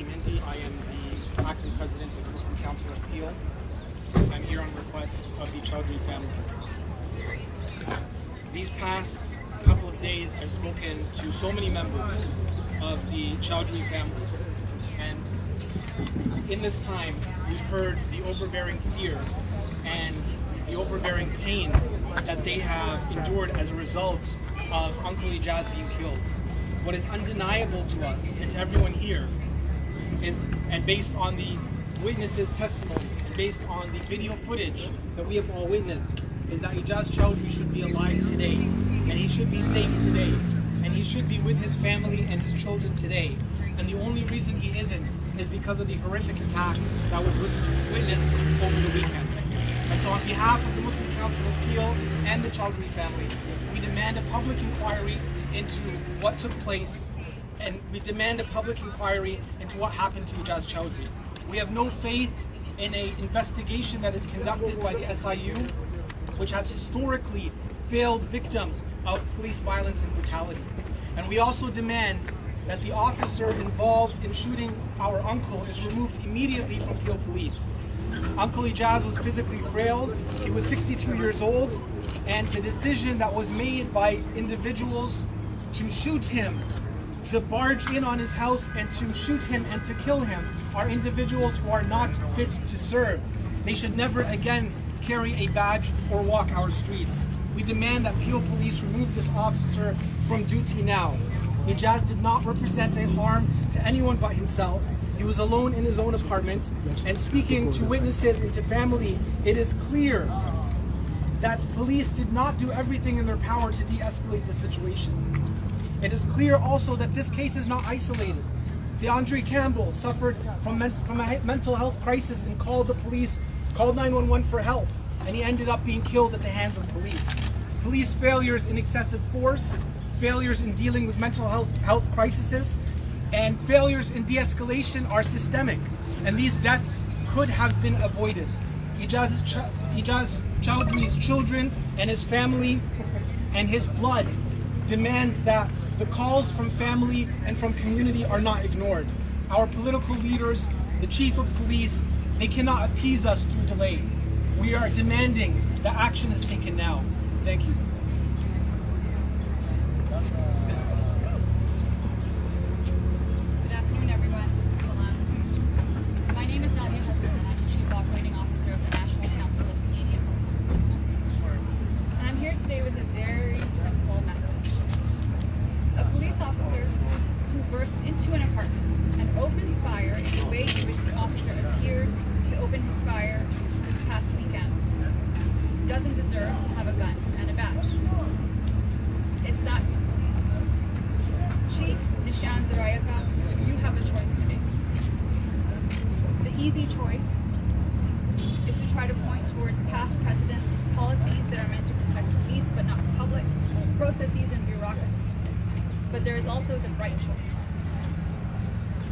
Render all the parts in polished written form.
Choudry. I am the acting president of the Muslim Council of Appeal. I'm here on request of the Choudry family. These past couple of days, I've spoken to so many members of the Choudry family, and in this time, we've heard the overbearing fear and the overbearing pain that they have endured as a result of Uncle Ijaz being killed. What is undeniable to us and to everyone here is, and based on the witnesses' testimony and based on the video footage that we have all witnessed, is that Ijaz Choudry should be alive today, and he should be safe today, and he should be with his family and his children today. And the only reason he isn't is because of the horrific attack that was witnessed over the weekend. And so on behalf of the Muslim Council of Appeal and the Choudry family, we demand a public inquiry into what took place, and we demand a public inquiry into what happened to Ijaz Choudry. We have no faith in an investigation that is conducted by the SIU, which has historically failed victims of police violence and brutality. And we also demand that the officer involved in shooting our uncle is removed immediately from Peel Police. Uncle Ijaz was physically frail, he was 62 years old, and the decision that was made by individuals to shoot him, to barge in on his house and to shoot him and to kill him, are individuals who are not fit to serve. They should never again carry a badge or walk our streets. We demand that Peel Police remove this officer from duty now. Ijaz did not represent a harm to anyone but himself. He was alone in his own apartment, and speaking to witnesses and to family, it is clear that police did not do everything in their power to de-escalate the situation. It is clear also that this case is not isolated. DeAndre Campbell suffered from a mental health crisis and called 911 for help, and he ended up being killed at the hands of police. Police failures in excessive force, failures in dealing with mental health crises, and failures in de-escalation are systemic, and these deaths could have been avoided. Ijaz Choudry's children and his family and his blood demands that the calls from family and from community are not ignored. Our political leaders, the chief of police, they cannot appease us through delay. We are demanding that action is taken now. Thank you. Into an apartment and opens fire in the way in which the officer appeared to open his fire this past weekend doesn't deserve to have a gun and a badge. It's that simple. Chief Nishan Darayaka, you have a choice to make. The easy choice is to try to point towards past precedents, policies that are meant to protect police but not the public, processes and bureaucracy. But there is also the right choice.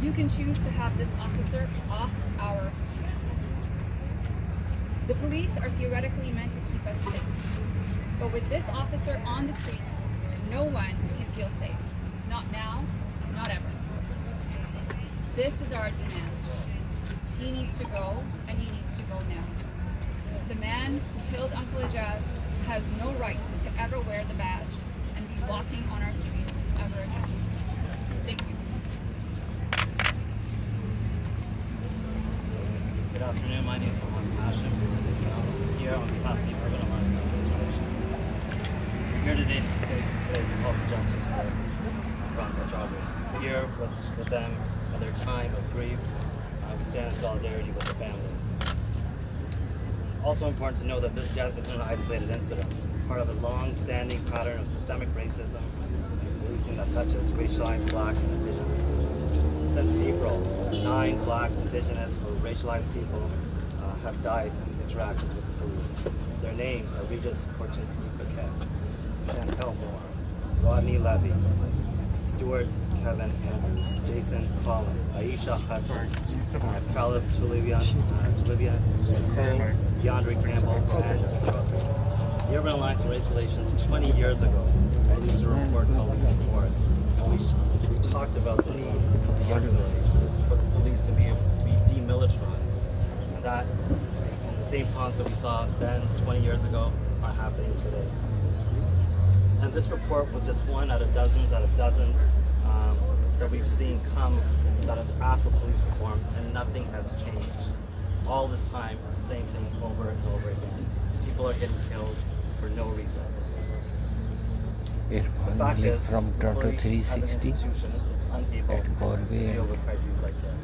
You can choose to have this officer off our streets. The police are theoretically meant to keep us safe. But with this officer on the streets, no one can feel safe. Not now, not ever. This is our demand. He needs to go, and he needs to go now. The man who killed Uncle Ijaz has no right to ever wear the badge and be walking on our streets ever again. Thank you. Good afternoon, my name is Mohammed Hashim. I'm here on behalf of the Urban Alliance on Police Relations. I'm here today to call for justice for Uncle Choudry. Here with them at their time of grief. We stand in solidarity with the family. Also important to know that this death isn't an isolated incident, part of a long-standing pattern of systemic racism and policing that touches racialized Black and Indigenous peoples. Since April, 9 Black, Indigenous, or racialized people have died in interactions with the police. Their names are Ijaz Choudry, Chantel Moore, Rodney Levy, Stuart Kevin Andrews, Jason Collins, Aisha Hudson, Caleb Tulivia, Nicole, DeAndre Campbell, and Choudry. The Urban Alliance on Race Relations 20 years ago released a report called The Force, and we talked about the need to de-escalate for the same problems that we saw then 20 years ago are happening today. And this report was just one out of dozens that we've seen come that have asked for police reform, and nothing has changed. All this time, it's the same thing over and over again. People are getting killed for no reason. The fact is, from Toronto police as an 360 institution is unable at to Galway deal with crises like this.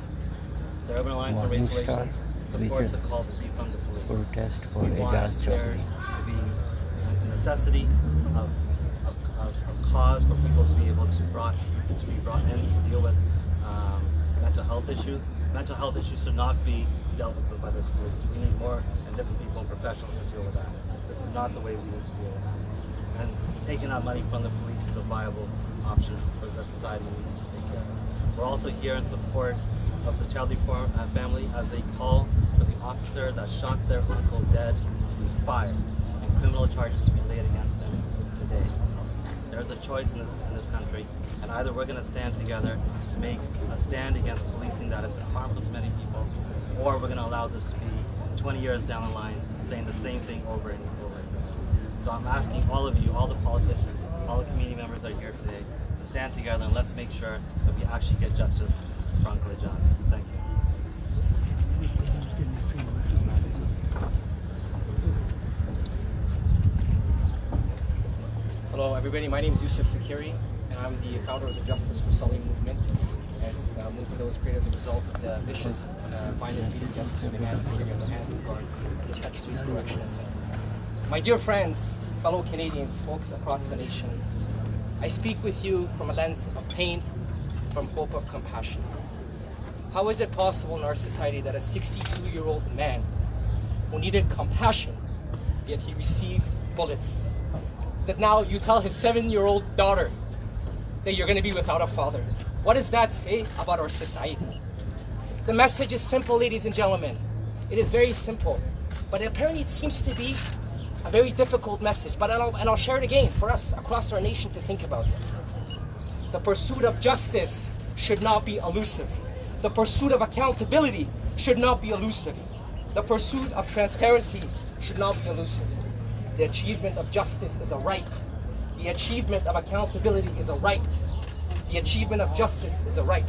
The Urban Alliance on Race Morning Star, Relations which supports is the call to defund the police. protest for We want Ijaz there Choudry. to be a necessity of cause for people to be able to be brought in to deal with mental health issues. Mental health issues should not be dealt with by the police. We need more and different people and professionals to deal with that. This is not the way we need to deal with that. And taking out money from the police is a viable option for the society needs to take care of. We're also here in support of the Choudry family as they call for the officer that shot their uncle dead to be fired and criminal charges to be laid against them today. There's a choice in this country, and either we're going to stand together to make a stand against policing that has been harmful to many people, or we're going to allow this to be 20 years down the line saying the same thing over and over again. So I'm asking all of you, all the politicians, all the community members that are here today, to stand together and let's make sure that we actually get justice for Uncle Ijaz. Thank you. Hello everybody, my name is Yusuf Fakiri and I'm the founder of the Justice for Sully movement. It's a movement that was created as a result of the vicious violent beatings against Suleiman Fakiri on the hands of the Central Police Correctional Center. My dear friends, fellow Canadians, folks across the nation, I speak with you from a lens of pain, from hope of compassion. How is it possible in our society that a 62-year-old man who needed compassion, yet he received bullets, that now you tell his 7-year-old daughter that you're going to be without a father? What does that say about our society? The message is simple, ladies and gentlemen. It is very simple, but apparently it seems to be a very difficult message. But I'll share it again for us across our nation to think about it. The pursuit of justice should not be elusive. The pursuit of accountability should not be elusive. The pursuit of transparency should not be elusive. The achievement of justice is a right. The achievement of accountability is a right. The achievement of justice is a right.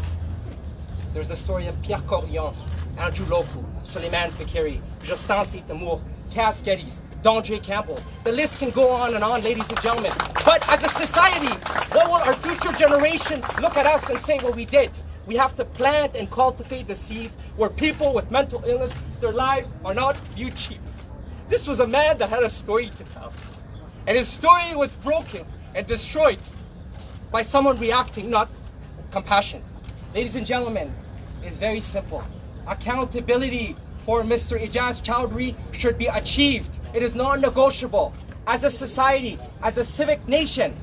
There's the story of Pierre Corillon, Andrew Loku, Suleiman Fakiri, Justin Saint-Amour, Cass Geddes, D'Andre Campbell. The list can go on and on, ladies and gentlemen. But as a society, what will our future generation look at us and say, well, we did? We have to plant and cultivate the seeds where people with mental illness, their lives are not viewed cheap. This was a man that had a story to tell. And his story was broken and destroyed by someone reacting, not compassion. Ladies and gentlemen, it's very simple. Accountability for Mr. Ijaz Choudry should be achieved. It is non-negotiable. As a society, as a civic nation,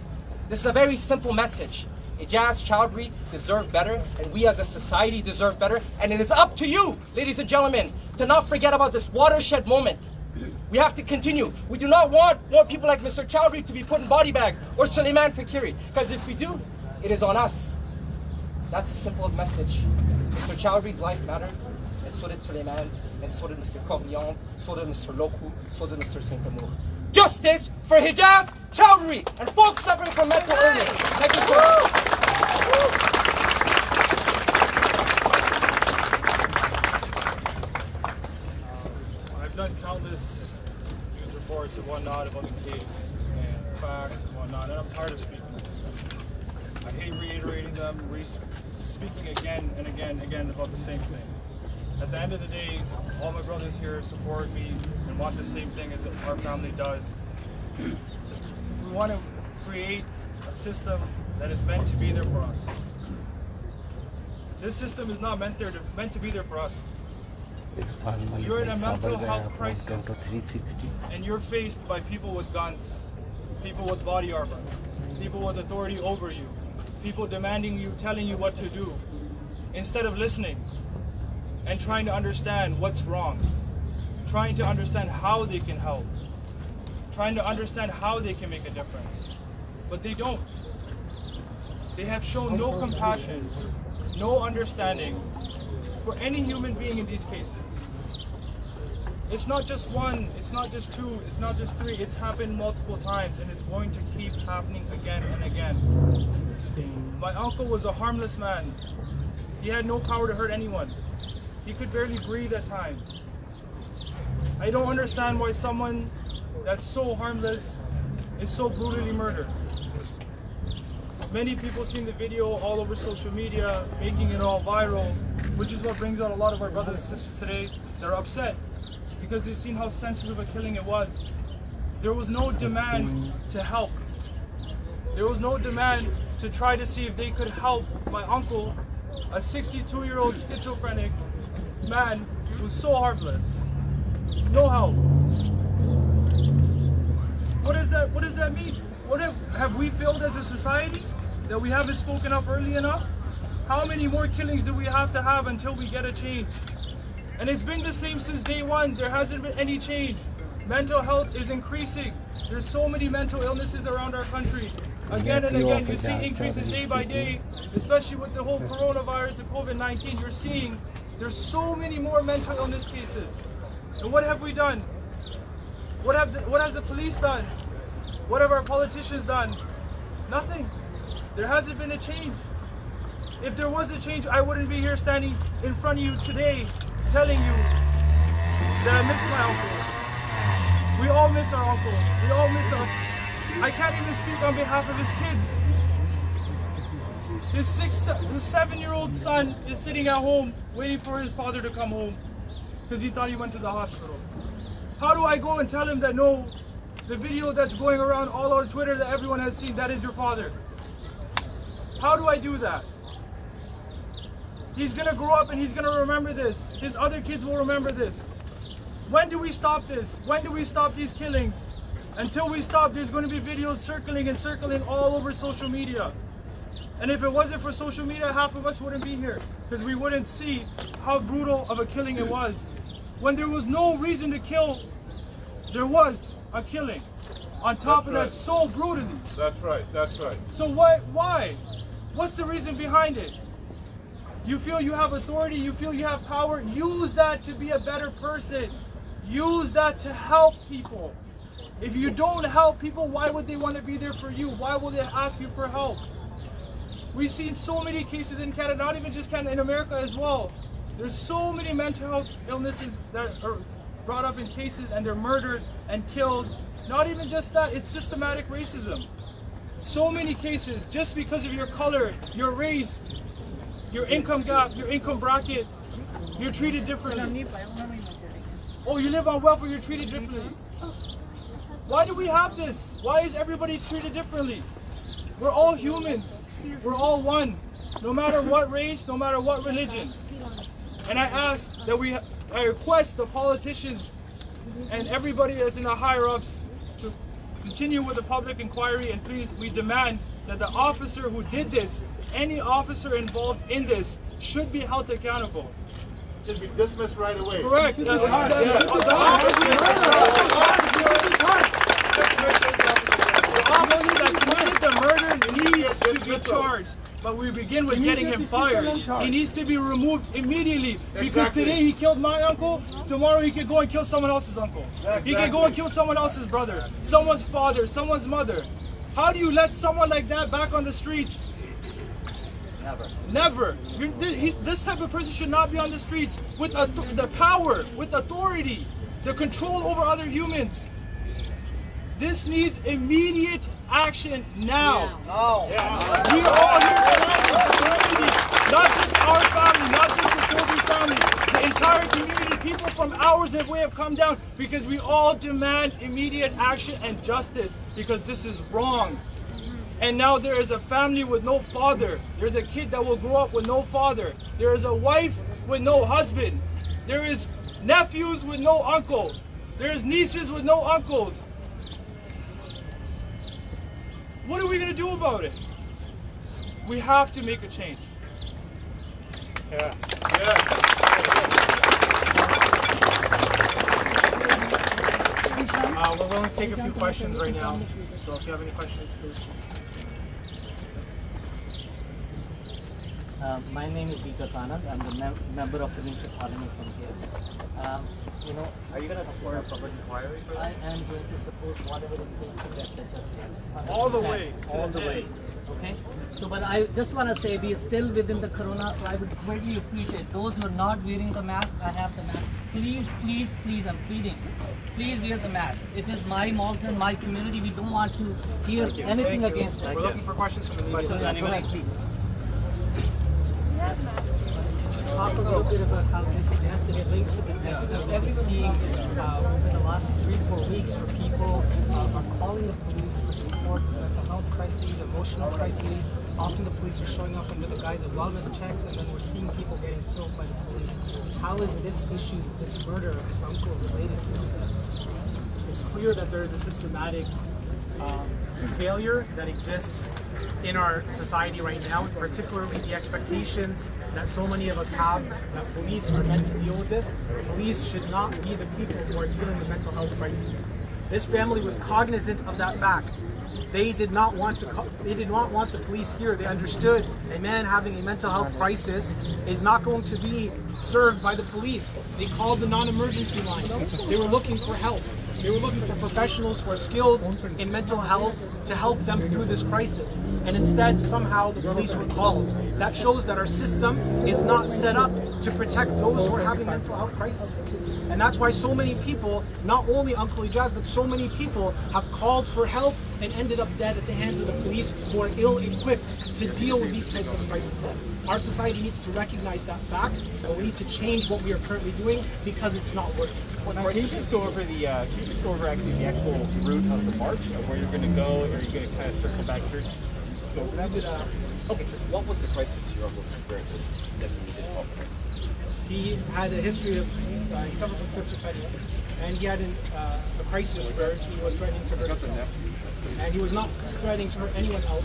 this is a very simple message. Ijaz Choudry deserve better, and we as a society deserve better. And it is up to you, ladies and gentlemen, to not forget about this watershed moment. We have to continue. We do not want more people like Mr. Choudry to be put in body bags or Suleiman Fakiri, because if we do, it is on us. That's a simple message. Mr. Choudry's life mattered, and so did Suleiman's, and so did Mr. Corillon's, so did Mr. Loku, so did Mr. Saint-Amour. Justice for Ijaz Choudry and folks suffering from mental illness. Thank you, sir. I've done countless news reports and whatnot about the case and facts and whatnot, and I'm tired of speaking. I hate reiterating them, speaking again and again about the same thing. At the end of the day, all my brothers here support me and want the same thing as our family does. We want to create a system that is meant to be there for us. This system is not meant to be there for us. You're in a mental health crisis, and you're faced by people with guns, people with body armor, people with authority over you, people demanding you, telling you what to do, instead of listening and trying to understand what's wrong, trying to understand how they can help, trying to understand how they can make a difference. But they don't. They have shown no compassion, no understanding for any human being in these cases. It's not just one, it's not just two, it's not just three. It's happened multiple times, and it's going to keep happening again and again. My uncle was a harmless man. He had no power to hurt anyone. He could barely breathe at times. I don't understand why someone that's so harmless is so brutally murdered. Many people seen the video all over social media, making it all viral, which is what brings out a lot of our brothers and sisters today. They're upset because they've seen how sensitive a killing it was. There was no demand to help. There was no demand to try to see if they could help my uncle, a 62-year-old schizophrenic man who's so harmless. No help. What does that mean? Have we failed as a society? That we haven't spoken up early enough? How many more killings do we have to have until we get a change? And it's been the same since day one. There hasn't been any change. Mental health is increasing. There's so many mental illnesses around our country. Again and again, you see increases day by day, especially with the whole coronavirus, the COVID-19, you're seeing there's so many more mental illness cases. And what have we done? What has the police done? What have our politicians done? Nothing. There hasn't been a change. If there was a change, I wouldn't be here standing in front of you today telling you that I miss my uncle. We all miss our uncle. We all miss our... I can't even speak on behalf of his kids. His 7-year-old son is sitting at home waiting for his father to come home because he thought he went to the hospital. How do I go and tell him that no, the video that's going around all on Twitter that everyone has seen, that is your father? How do I do that? He's gonna grow up and he's gonna remember this. His other kids will remember this. When do we stop this? When do we stop these killings? Until we stop, there's going to be videos circling and circling all over social media. And if it wasn't for social media, half of us wouldn't be here because we wouldn't see how brutal of a killing it was. When there was no reason to kill, there was a killing. On top of that, so brutally. That's right, that's right. So why? What's the reason behind it? You feel you have authority, you feel you have power, use that to be a better person. Use that to help people. If you don't help people, why would they want to be there for you? Why will they ask you for help? We've seen so many cases in Canada, not even just Canada, in America as well. There's so many mental health illnesses that are brought up in cases and they're murdered and killed. Not even just that, it's systematic racism. So many cases, just because of your color, your race, your income gap, your income bracket, you're treated differently. Oh, you live on welfare, you're treated differently. Why do we have this? Why is everybody treated differently? We're all humans. We're all one. No matter what race, no matter what religion. And I request the politicians and everybody that's in the higher ups to continue with the public inquiry, and please, we demand that the officer who did this, any officer involved in this, should be held accountable. Should be dismissed right away. Correct. The officer that committed the murder needs to be charged. But we begin with getting him fired. He needs to be removed immediately. Because today he killed my uncle, tomorrow he could go and kill someone else's uncle. He could go and kill someone else's brother, someone's father, someone's mother. How do you let someone like that back on the streets? Never. Never. This type of person should not be on the streets with the power, with authority, the control over other humans. This needs immediate action now. Yeah. We are all here tonight as a community, not just our family, not just the Choudry family, the entire community, people from hours away have come down because we all demand immediate action and justice because this is wrong. And now there is a family with no father. There's a kid that will grow up with no father. There is a wife with no husband. There is nephews with no uncle. There's nieces with no uncles. What are we going to do about it? We have to make a change. Yeah. We're willing to take a few questions right now. So if you have any questions, please. My name is Ijaz. I'm the member of the provincial parliament from here. Are you going to support a public inquiry for I this? am going to support whatever it takes to get the justice. All the way. All the way. Okay? So, but I just want to say we are still within the corona. I would greatly appreciate those who are not wearing the mask. I have the mask. Please, please, please, I'm pleading. Please wear the mask. It is my Malton, my community. We don't want to hear anything against that. We're looking for questions from the media. Questions, anybody, please. Talk a little bit about how this death is linked to the death that we've seen over the last 3-4 weeks, where people are calling the police for support, mental health crises, emotional crises. Often the police are showing up under the guise of wellness checks, and then we're seeing people getting killed by the police. How is this issue, this murder of this uncle, related to those deaths? It's clear that there is a systematic failure that exists in our society right now, particularly the expectation that so many of us have that police are meant to deal with this. Police should not be the people who are dealing with mental health crises. This family was cognizant of that fact. They did not want the police here. They understood a man having a mental health crisis is not going to be served by the police. They called the non-emergency line. They were looking for help. They were looking for professionals who are skilled in mental health to help them through this crisis. And instead, somehow the police were called. That shows that our system is not set up to protect those who are having mental health crises. And that's why so many people, not only Uncle Ijaz, but so many people have called for help and ended up dead at the hands of the police who are ill-equipped to deal with these types of crises. Our society needs to recognize that fact, and we need to change what we are currently doing because it's not working. Now, can you just go over actually the actual route of the march of where you're going to go, or are you going to kind of circle back here? Go over that? Okay. What was the crisis your uncle experienced that he needed help? He had a history of, he suffered from schizophrenia, and he had a crisis where he was threatening to hurt himself. And he was not threatening to hurt anyone else,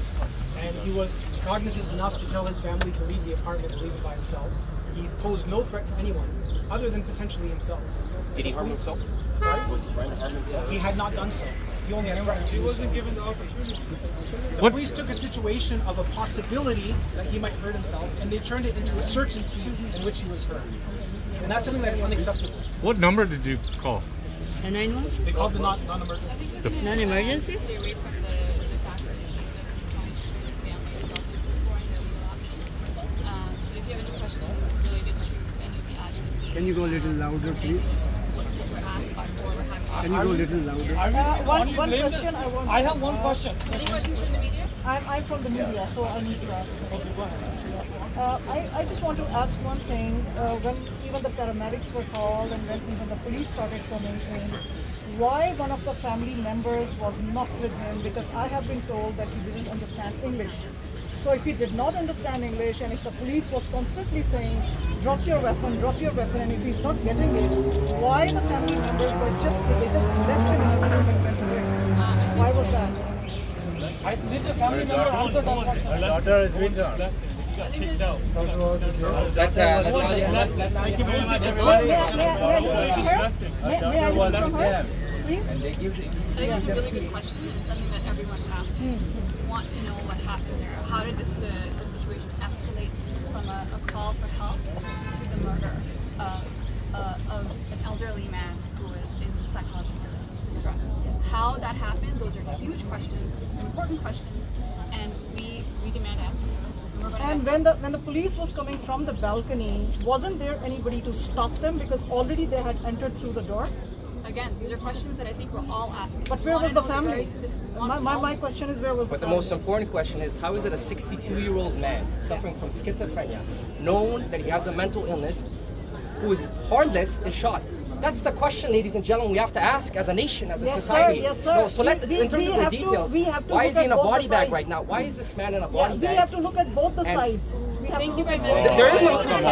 and he was cognizant enough to tell his family to leave the apartment and leave it by himself. He posed no threat to anyone, other than potentially himself. Did he harm himself? Sorry? Was he trying to harm himself? He had not done so. He only had threatened to He do so. wasn't given the opportunity. The police took a situation of a possibility that he might hurt himself, and they turned it into a certainty in which he was hurt. And that's something that's unacceptable. What number did you call? The 911? They called the non-emergency. Non-emergency? Stay away from the fact that he's trying to bring family yourself exploring their legal options. But if you have any questions related to any of the advocacy, Can you go a little louder, please? what were asked by or were having. Can you go a little louder? One question I have one question. Any questions from the media? I'm from the media, so I need to ask. I just want to ask one thing. When even the paramedics were called and when even the police started coming in, why one of the family members was not with him? Because I have been told that he didn't understand English. So if he did not understand English, and if the police was constantly saying, drop your weapon, and if he's not getting it, why the family members they just left him in the room and went away? Why was that? Did the family member answer that question? My daughter is with her. He got kicked out. Thank you very much, everybody. May I listen from her? Please? I think that's a really good question, and it's something that everyone's asking. We want to know what happened there. How did the situation escalate from a call for help to the murder of an elderly man who was in psychological distress? How that happened, those are huge questions, important questions, and we demand answers. And when the police was coming from the balcony, wasn't there anybody to stop them because already they had entered through the door? Again, these are questions that I think we're all asking. But where was the family? My question is, where was the But the family? most important question is, how is it a 62-year-old man suffering from schizophrenia, known that he has a mental illness, who is harmless, is shot? That's the question, ladies and gentlemen, we have to ask as a nation, as a society. Yes, sir. No, so let's, in terms of the details, why is he in a body bag right now? Why is this man in a body bag? We have to look at both the sides. Thank you very much. There is no two sides.